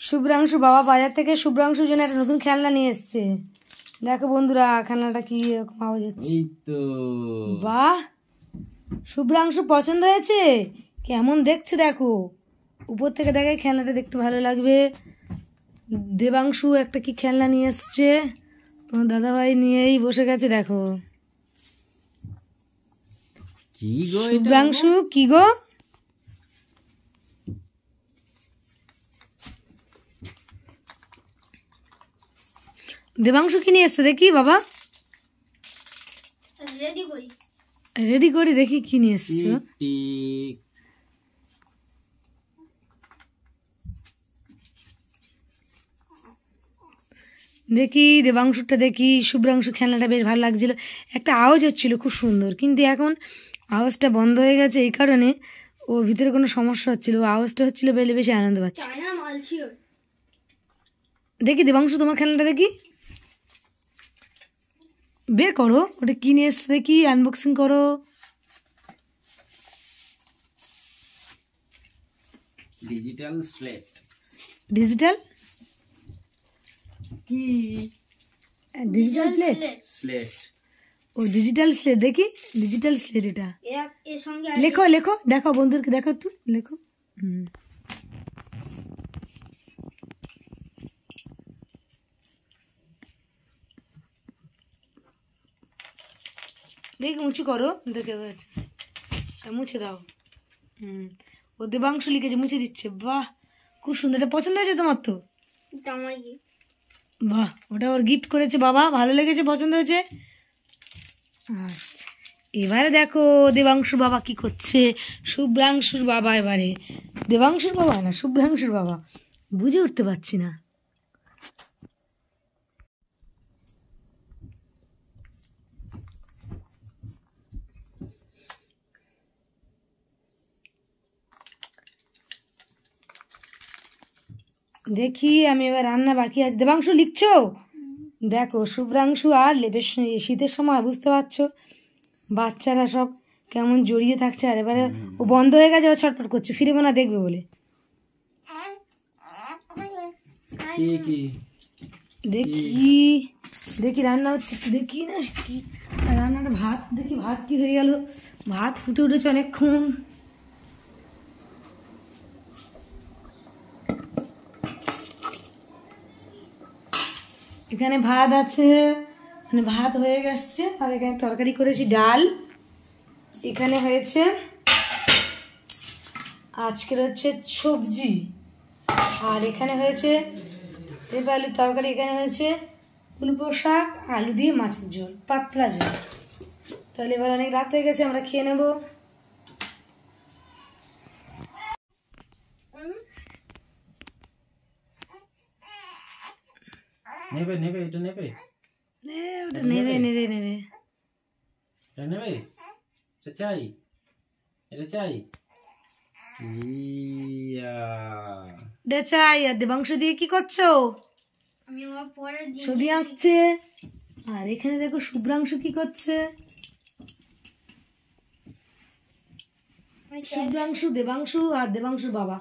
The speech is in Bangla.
শুভ্রাংশু বাবা বাজার থেকে শুভ্রাংশুর জন্য একটা নতুন খেলনা নিয়ে এসছে। দেখো বন্ধুরা খেলনাটা কি এরকম আওয়াজ হচ্ছে। বাহ, শুভ্রাংশু পছন্দ হয়েছে? কেমন দেখছে দেখো, উপর থেকে দেখে খেলনাটা দেখতে ভালো লাগবে। দেবাংশু একটা কি খেলনা নিয়ে এসছে, তোমার দাদাভাই নিয়েই বসে গেছে। দেখো শুভ্রাংশু কি গো, দেবাংশু কি নিয়ে এসছে দেখি বাবা, রেডি করি দেখি কি নিয়ে এসছো। দেখি দেবাংশুটা দেখি, শুভ্রাংশু খেলনাটা বেশ ভালো লাগছিল, একটা আওয়াজ হচ্ছিল খুব সুন্দর, কিন্তু এখন আওয়াজটা বন্ধ হয়ে গেছে এই কারণে ওর ভিতরে কোনো সমস্যা হচ্ছিল, আওয়াজটা হচ্ছিল বেলে বেশি আনন্দ পাচ্ছে। দেখি দেবাংশু তোমার খেলনাটা দেখি, বের করো ওটা কি নিয়ে এসছে দেখি, আনবক্সিং করো। Digital slate. ডিজিটাল কি? Digital plate slate. ও ডিজিটাল স্লেট, দেখি ডিজিটাল স্লেট এটা লেখো লেখো, দেখো বন্ধুদেরকে দেখো একটু লেখো। দেখি উঁচু করো, দেখে মুছে দাও। ও দেবাংশু লিখেছে, মুছে দিচ্ছে। বাহ খুব সুন্দর, এটা পছন্দ হয়েছে তোমার তো? বাহ, ওটা ওর গিফট করেছে বাবা, ভালো লেগেছে, পছন্দ হয়েছে। আচ্ছা এবারে দেখো দেবাংশুর বাবা কি করছে। শুভ্রাংশুর বাবা, এবারে দেবাংশুর বাবা না শুভ্রাংশুর বাবা, বুঝে উঠতে পারছি না। দেখি আমি এবার রান্না বাকি আছে। দেবাংশু লিখছো? দেখো শুভ্রাংশু আর লেবের শীতের সময় বুঝতে পারছো বাচ্চারা সব কেমন জড়িয়ে থাকছে, আর এবারে ও বন্ধ হয়ে গেছে, আবার ছটফট করছে, ফিরে না দেখবে বলে। দেখি দেখি রান্না হচ্ছে, দেখি না কি রান্নাটা, ভাত দেখি, ভাত কি হয়ে গেল, ভাত ফুটে উঠেছে অনেকক্ষণ। এখানে ভাত আছে, মানে ভাত হয়ে গেছে, আর এখানে তরকারি করেছি ডাল, এখানে হয়েছে আজকের হচ্ছে সবজি, আর এখানে হয়েছে আলুর তরকারি, এখানে হয়েছে উলুপো শাক আলু দিয়ে মাছের ঝোল, পাতলা ঝোল। তাহলে এবার অনেক রাত হয়ে গেছে, আমরা খেয়ে নেবো। নেবে নেবে এটা নেবে, ওটা নেবে নেবে নেবে, এটা নেবে, এটা চাই, এটা চাই, এটা চাই। আর দেবাংশ দিয়ে কি করছো? ছবি আঁকছে। আর এখানে দেখো শুভ্রাংশু কি করছে, শুভ্রাংশু দেবাংশু আর দেবাংশুর বাবা